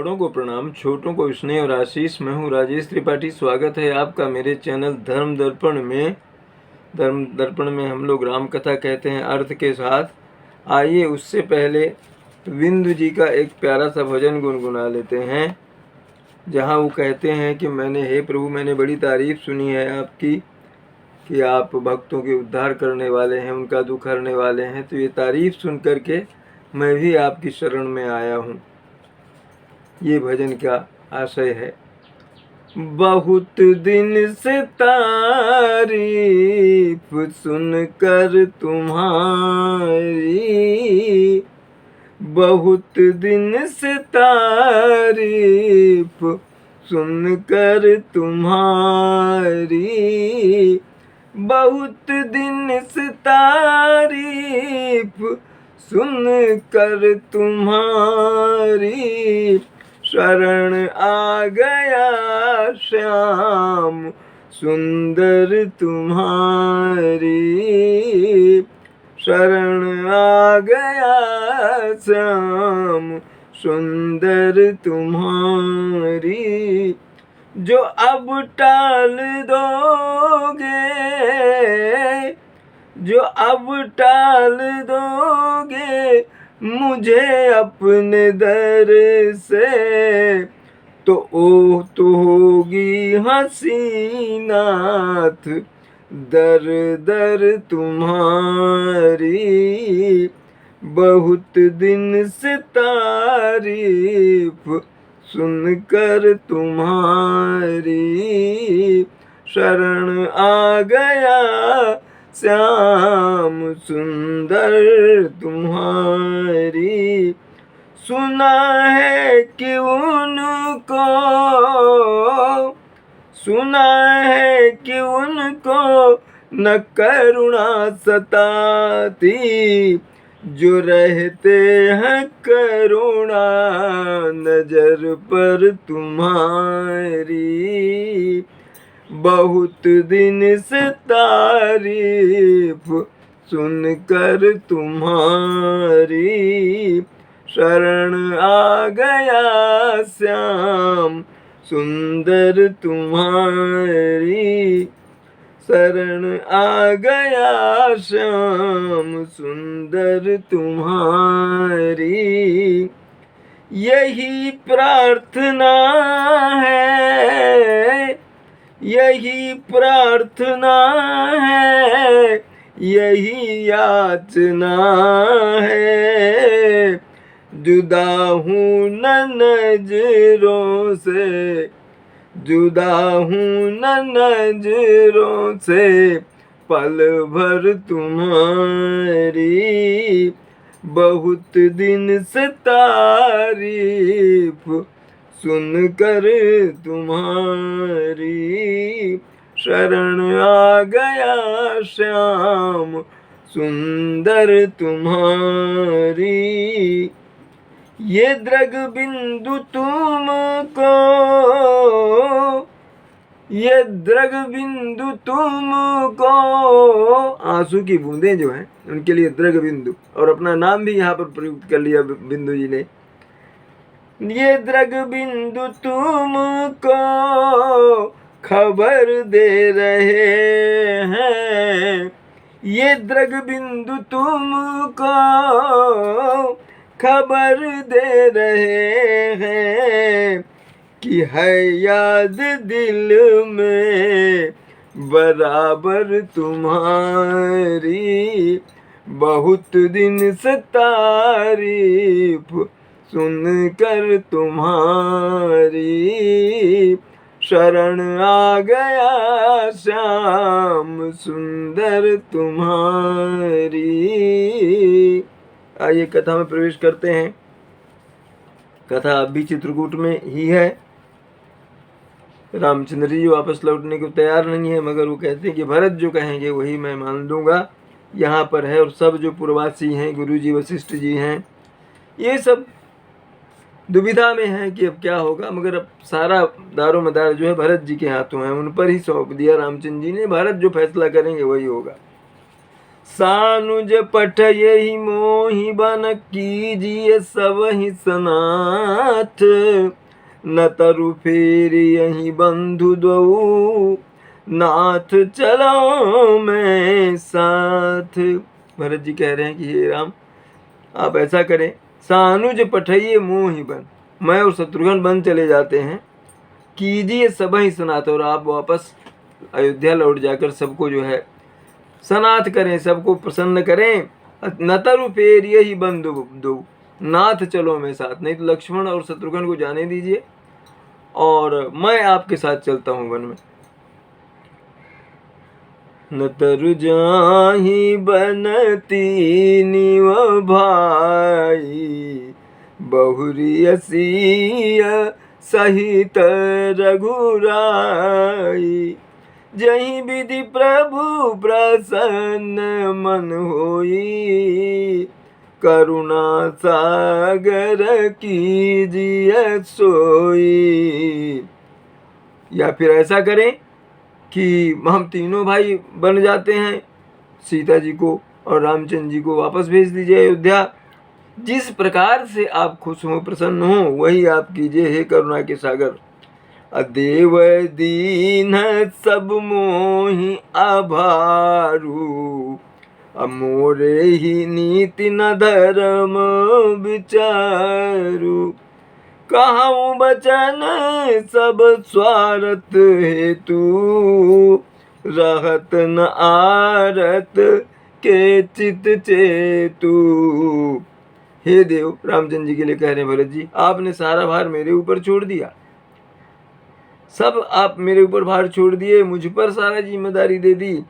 बड़ों को प्रणाम, छोटों को स्नेह और आशीष। मैं हूँ राजेश त्रिपाठी। स्वागत है आपका मेरे चैनल धर्म दर्पण में। धर्म दर्पण में हम लोग राम कथा कहते हैं अर्थ के साथ। आइए उससे पहले बिंदु जी का एक प्यारा सा भजन गुनगुना लेते हैं, जहाँ वो कहते हैं कि हे प्रभु, मैंने बड़ी तारीफ सुनी है आपकी कि आप भक्तों के उद्धार करने वाले हैं, उनका दुख हरने वाले हैं। तो ये तारीफ सुन करके मैं भी आपकी शरण में आया हूँ। ये भजन का आशय है। बहुत दिन से तारीफ सुनकर तुम्हारी, बहुत दिन से तारीफ सुनकर तुम्हारी, बहुत दिन से तारीफ सुनकर तुम्हारी, शरण आ गया श्याम सुंदर तुम्हारी, शरण आ गया श्याम सुंदर तुम्हारी। जो अब टाल दोगे, जो अब टाल दोगे मुझे अपने दर से, तो ओह तो होगी हसीनाथ दर दर तुम्हारी, बहुत दिन से तारीफ सुनकर तुम्हारी, शरण आ गया श्याम सुंदर तुम्हारी। सुना है कि उनको, सुना है कि उनको न करुणा सताती, जो रहते हैं करुणा नजर पर तुम्हारी, बहुत दिन से तारीफ सुनकर तुम्हारी, शरण आ गया श्याम सुंदर तुम्हारी, शरण आ गया श्याम सुंदर तुम्हारी। यही प्रार्थना है, यही प्रार्थना है, यही याचना है, जुदा हूँ न नजरों से, जुदा हूँ न नजरों से, पल भर तुम्हारी, बहुत दिन से तारीफ सुनकर तुम्हारी, शरण आ गया श्याम सुंदर तुम्हारी। ये द्रग बिंदु तुमको, ये द्रग बिंदु तुमको, आंसू की बूंदें जो हैं उनके लिए द्रग बिंदु, और अपना नाम भी यहाँ पर प्रयुक्त कर लिया बिंदु जी ने। ये द्रग बिंदु तुमको खबर दे रहे हैं, ये द्रग बिंदु तुमको खबर दे रहे हैं, कि है याद दिल में बराबर तुम्हारी, बहुत दिन से तारीफ सुनकर तुम्हारी, शरण आ गया श्याम सुंदर तुम्हारी। आइए कथा में प्रवेश करते हैं। कथा अब भी चित्रकूट में ही है। रामचंद्र जी वापस लौटने को तैयार नहीं है, मगर वो कहते हैं कि भरत जो कहेंगे वही मैं मान लूँगा। यहाँ पर है, और सब जो पूर्ववासी हैं, गुरु जी वशिष्ठ जी हैं, ये सब दुविधा में है कि अब क्या होगा। मगर अब सारा दारो मदार जो है भरत जी के हाथों है, उन पर ही सौंप दिया रामचंद्र जी ने। भरत जो फैसला करेंगे वही होगा। सानुज पठ यही मोहि बन कीजिए सब ही सनाथ। न तरु फेर यही बंधु दो, नाथ चलो मैं साथ। भरत जी कह रहे हैं कि हे राम, आप ऐसा करें, सानुज पठइये मोहि बन, मैं और शत्रुघ्न बन चले जाते हैं, कीजिए सब ही सनाथ, और आप वापस अयोध्या लौट जाकर सबको जो है सनाथ करें, सबको प्रसन्न करें। न तरु फेर यही बंधु दो, नाथ चलो मैं साथ। नहीं तो लक्ष्मण और शत्रुघ्न को जाने दीजिए और मैं आपके साथ चलता हूँ वन में। न तरु जाहि बनती निव भाई, बहुरियसिय सहित रघुराई। जहि विधि प्रभु प्रसन्न मन होई, करुणा सागर कीजिए सोई। या फिर ऐसा करें कि हम तीनों भाई बन जाते हैं, सीता जी को और रामचंद्र जी को वापस भेज दीजिए अयोध्या। जिस प्रकार से आप खुश हो, प्रसन्न हो, वही आप कीजिए हे करुणा के सागर। अदेव दीन सब मोहि आभारू, अमोरे ही नीति न धर्म विचारू। कहूँ बचन सब स्वार्थ हेतु, रहत न आरत के चित चेतु। हे देव, रामचंद्र जी के लिए कह रहे हैं भरत जी, आपने सारा भार मेरे ऊपर छोड़ दिया, सब आप मेरे ऊपर भार छोड़ दिए, मुझ पर सारा जिम्मेदारी दे दी,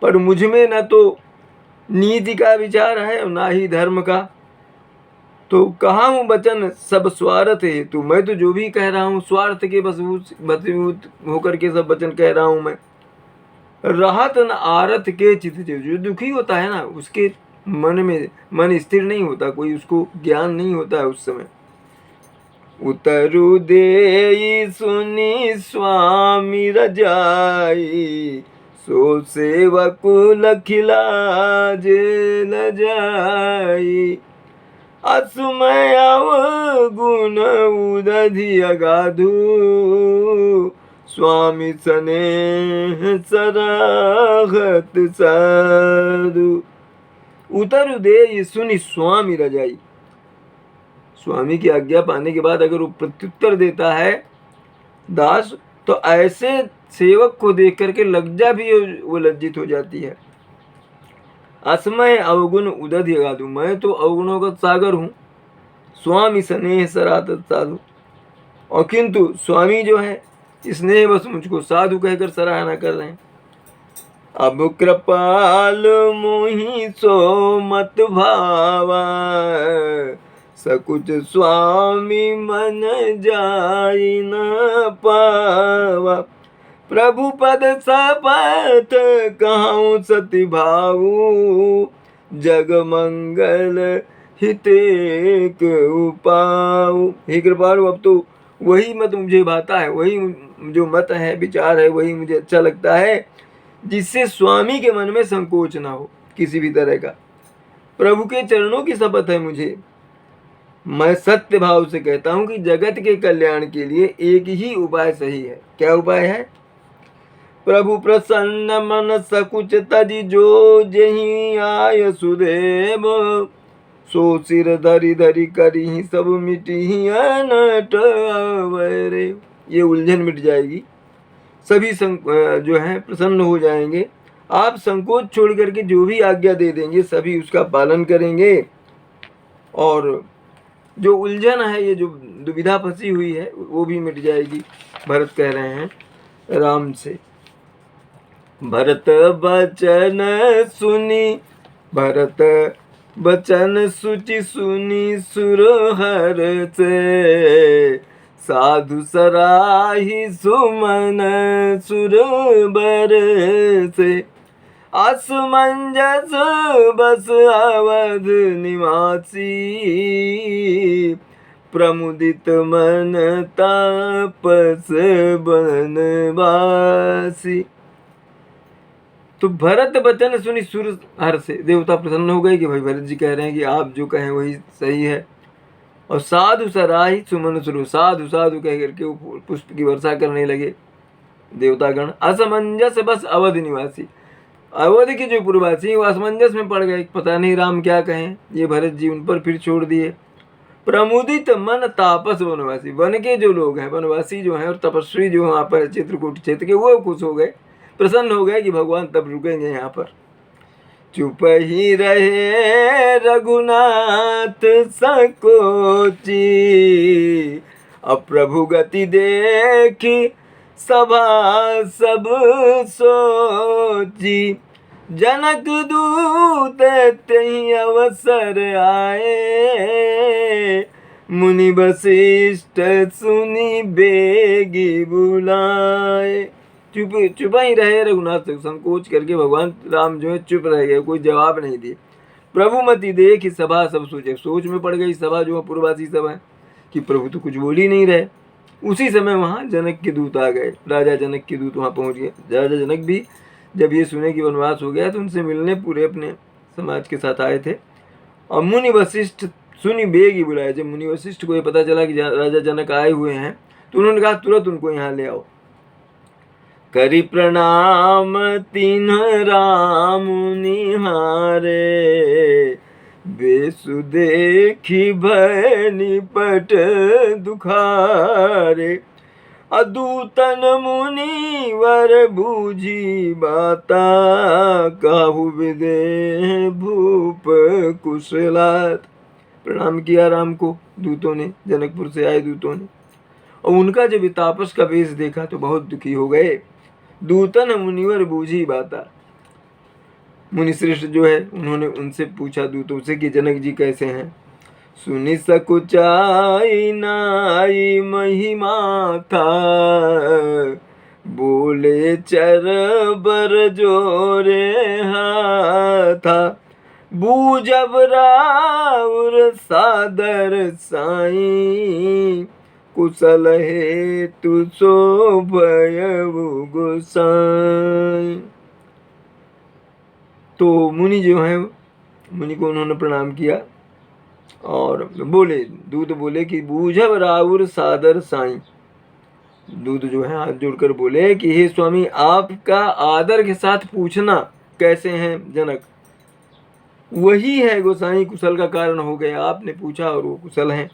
पर मुझ में न तो नीति का विचार है और ना ही धर्म का। तो कहा हूँ वचन सब स्वार्थ है, तो मैं तो जो भी कह रहा हूँ स्वार्थ के वशीभूत होकर के सब वचन कह रहा हूँ मैं। राहत न आरत के चित, जो दुखी होता है ना, उसके मन में मन स्थिर नहीं होता, कोई उसको ज्ञान नहीं होता है उस समय। उतरु दे सुनी स्वामी रजाई, सो सेवक लखिलाज न जाई। असमय गुण उदधि अगाधु, स्वामी स्नेह सराहत साधु। उतरु दे सुनी स्वामी रजाई, स्वामी की आज्ञा पाने के बाद अगर वो प्रत्युत्तर देता है दास, तो ऐसे सेवक को देख करके लज्जा भी वो लज्जित हो जाती है। असमय अवगुण उदधि अगाधु, मैं तो अवगुणों का सागर हूँ, स्वामी स्नेह सराहत साधु, और किंतु स्वामी जो है स्नेह बस मुझको साधु कहकर सराहना कर रहे हैं। अब कृपाल मोहि सो मत भावा, सकुच स्वामी मन जाई न पावा। प्रभु पद सपथ कहूँ सति भाऊ, जग मंगल हितेक उपाऊ। हे कृपालु, अब तो वही मत मुझे भाता है, वही जो मत है, विचार है, वही मुझे अच्छा लगता है, जिससे स्वामी के मन में संकोच ना हो किसी भी तरह का। प्रभु के चरणों की शपथ है मुझे, मैं सत्य भाव से कहता हूं कि जगत के कल्याण के लिए एक ही उपाय सही है। क्या उपाय है? प्रभु प्रसन्न मन सकुच तजि, जो जही आय सुदेव, सो सिर धरि धरि करी सब मिटी अनट अवरे। ये उलझन मिट जाएगी, सभी जो है प्रसन्न हो जाएंगे। आप संकोच छोड़ करके जो भी आज्ञा दे देंगे सभी उसका पालन करेंगे, और जो उलझन है, ये जो दुविधा फंसी हुई है, वो भी मिट जाएगी। भरत कह रहे हैं राम से, भरत बचन सुनी, भरत बचन सुचि सुनी सुरहर से, साधु सराही सुमन सुरबर से। असमंजस बस अवध निवासी, प्रमुदित मन तापस बनवासी। तो भरत वचन सुनी सुर हर से, देवता प्रसन्न हो गए कि भाई भरत जी कह रहे हैं कि आप जो कहें वही सही है। और साधु सराही सुमन सुरु, साधु साधु कह करके वो पुष्प की वर्षा करने लगे देवतागण। असमंजस बस अवध निवासी, अवध के जो पूर्ववासी वो असमंजस में पड़ गए, पता नहीं राम क्या कहें। ये भरत जी उन पर फिर छोड़ दिए। प्रमुदित मन तापस वनवासी, वन के जो लोग हैं, वनवासी जो हैं और तपस्वी जो वहाँ पर चित्रकूट क्षेत्र के, वो खुश हो गए, प्रसन्न हो गए कि भगवान तब रुकेंगे यहाँ पर। चुप ही रहे रघुनाथ सकोची, अब प्रभु गति देखी सभा सब सोची। जनक दूत तही अवसर आए, मुनि वशिष्ठ सुनी बेगी बुलाए। चुप ही रहे रघुनाथ, संकोच करके भगवान राम जो है चुप रह गए, कोई जवाब नहीं दिए। प्रभु मति देख सभा सब सोचे, सोच में पड़ गई सभा जो पूर्ववासी सभा है कि प्रभु तो कुछ बोल ही नहीं रहे। उसी समय वहाँ जनक के दूत आ गए, राजा जनक के दूत वहाँ पहुँच गए। राजा जनक भी जब ये सुने कि वनवास हो गया तो उनसे मिलने पूरे अपने समाज के साथ आए थे। और मुनि वशिष्ठ सुनी बेग ही बुलाया। जब मुनि वशिष्ठ को ये पता चला कि राजा जनक आए हुए हैं तो उन्होंने कहा तुरंत उनको यहाँ ले आओ। करी प्रणाम तिन्ह राम निहारे, बेसु देखी भय निपट दुखारे। अदूतन मुनि वर बूझी बाता, काहू विदेह भूप कुशलात। प्रणाम किया राम को दूतों ने, जनकपुर से आए दूतों ने, और उनका जब तापस का वेश देखा तो बहुत दुखी हो गए। दूतन मुनिवर बूझी बाता, मुनि श्रेष्ठ जो है उन्होंने उनसे पूछा दूतों से कि जनक जी कैसे हैं। सुनि सकुचाई नाई महिमा था, बोले चर बर जोरे हाथा। बूझब राउर सादर साई, कुशल है तु सो भयउ गोसाई। तो मुनि जो है, मुनि को उन्होंने प्रणाम किया और बोले, दूत बोले कि बूझब राउर सादर साई। दूत जो है हाथ जोड़कर बोले कि हे स्वामी, आपका आदर के साथ पूछना कैसे हैं जनक, वही है गोसाई कुशल का कारण हो गया। आपने पूछा और वो कुशल हैं।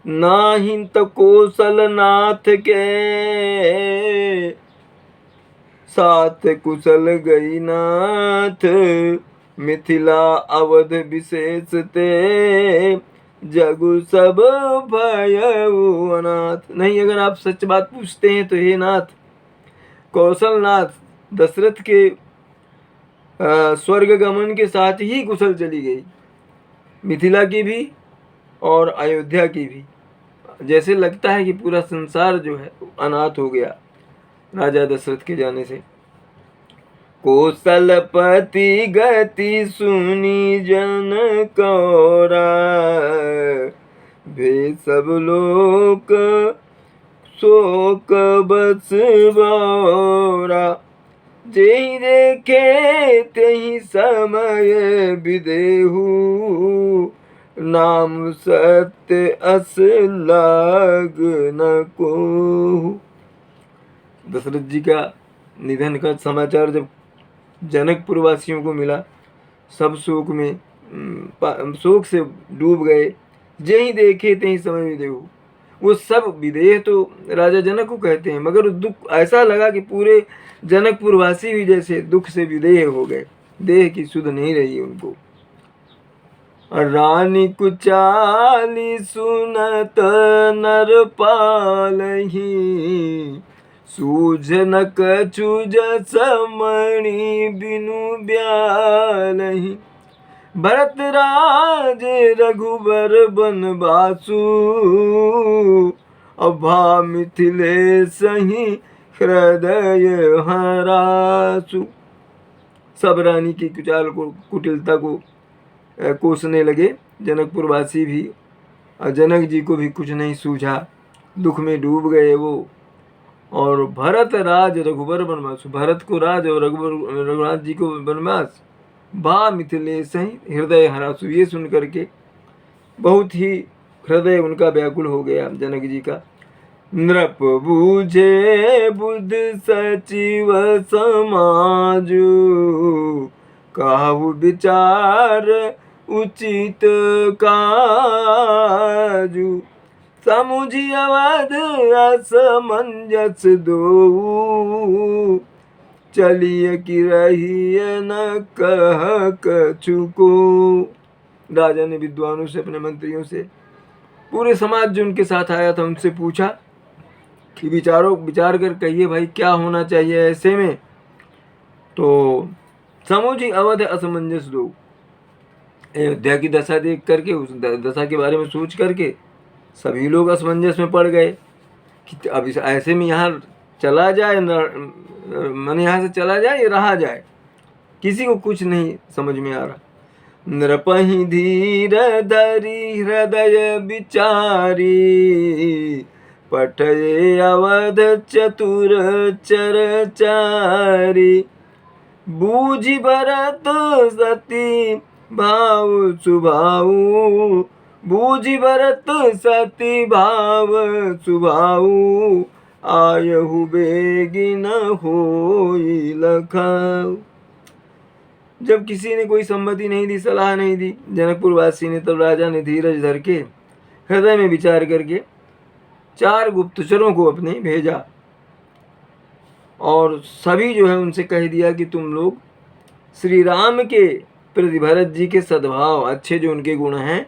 नाहिं तो कौशल नाथ के, साथ कुशल गई नाथ। मिथिला अवध विशेष ते, जगु सब भयउ अनाथ। नहीं, अगर आप सच बात पूछते हैं तो हे नाथ, कौशल नाथ दशरथ के स्वर्ग गमन के साथ ही कुशल चली गई, मिथिला की भी और अयोध्या की भी। जैसे लगता है कि पूरा संसार जो है अनाथ हो गया राजा दशरथ के जाने से। कौशलपति गति सुनी जन कौरा, भे सब लोक शोक बस बौरा। जेहि देखे तेहि समय विदेहु, नाम सत्य अस लाग न को। दशरथ जी का निधन का समाचार जब जनकपुर वासियों को मिला, सब शोक में शोक से डूब गए। जेहि देखे तेहि समय विदेहु, वो सब विदेह तो राजा जनक को कहते हैं, मगर दुख ऐसा लगा कि पूरे जनकपुर वासी भी जैसे दुख से विदेह हो गए, देह की सुध नहीं रही उनको। रानी कुचाली सुनत नर पालही, सूझ न कछु जसमणि बिनु ब्यालहि। भरत राज रघुबर बनवासु, अभा मिथिले सही हृदय हरासु। सब रानी की कुचाल को, कुटिलता को कोसने लगे जनकपुर वासी भी, और जनक जी को भी कुछ नहीं सूझा, दुख में डूब गए वो। और भरत राज रघुबर वनवास, भरत को राज और रघुनाथ जी को वनवास, भा मिथिलेश हृदय हरासु। ये सुन करके बहुत ही हृदय उनका व्याकुल हो गया जनक जी का। नृप बूझे बुध सचिव समाजु, काहु विचार उचित काजु। समुझि अवध असमंजस दो, चलिए कि रहिए न कह कछु को। राजा ने विद्वानों से, अपने मंत्रियों से, पूरे समाज जो उनके साथ आया था उनसे पूछा कि विचार कर कहिए भाई क्या होना चाहिए ऐसे में। तो समुझि अवध असमंजस दो, अयोध्या की दशा देख करके, उस दशा के बारे में सोच करके सभी लोग असमंजस में पड़ गए कि अब ऐसे में यहाँ चला जाए, मन यहाँ से चला जाए या रहा जाए, किसी को कुछ नहीं समझ में आ रहा। नृपहि धीर धरि हृदय विचारी, पठये अवध चतुर चरचारी। बूझि भरत सती भाव सुभाऊ, बूझि भरत सती भाव सुभाऊ। आयहु बेगी न होई लखाऊ। जब किसी ने कोई सम्मति नहीं दी, सलाह नहीं दी जनकपुर वासी ने, तब राजा ने धीरज धर के हृदय में विचार करके 4 गुप्तचरों को अपने भेजा और सभी जो है उनसे कह दिया कि तुम लोग श्री राम के प्रति भरत जी के सद्भाव, अच्छे जो उनके गुण हैं,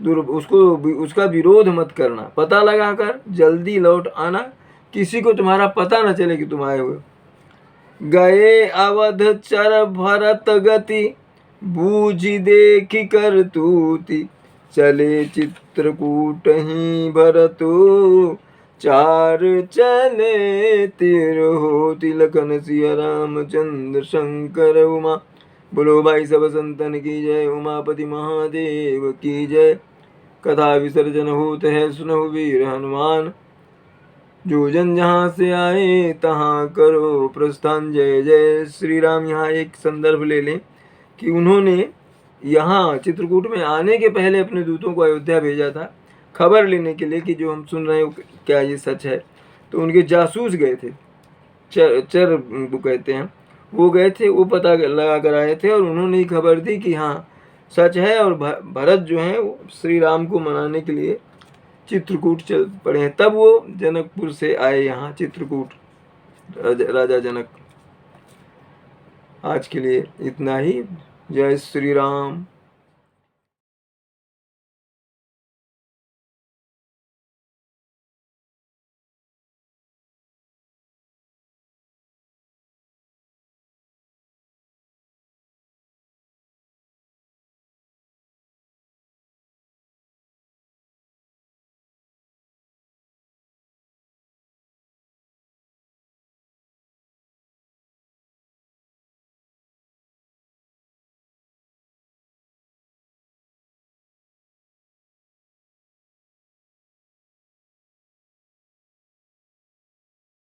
उसका विरोध मत करना, पता लगाकर जल्दी लौट आना, किसी को तुम्हारा पता न चले कि तुम आए हुए। गए अवध चर भरत गति, बूझि देखि कर तूति। चले चित्रकूट ही भरतो, 4 चले तिरहोति। लखन सिया रामचंद्र शंकर उमा, बोलो भाई सब संतन की जय। उमापति महादेव की जय। कथा विसर्जन होत है सुनहु वीर हनुमान, जो जन जहाँ से आए तहाँ करो प्रस्थान। जय जय श्री राम। यहाँ एक संदर्भ ले लें कि उन्होंने यहाँ चित्रकूट में आने के पहले अपने दूतों को अयोध्या भेजा था खबर लेने के लिए कि जो हम सुन रहे हैं क्या ये सच है। तो उनके जासूस गए थे, चर वो कहते हैं, वो गए थे, वो पता लगा कर आए थे और उन्होंने ही खबर दी कि हाँ सच है। और भरत जो हैं वो श्री राम को मनाने के लिए चित्रकूट चल पड़े हैं। तब वो जनकपुर से आए यहाँ चित्रकूट, राजा जनक। आज के लिए इतना ही। जय श्री राम।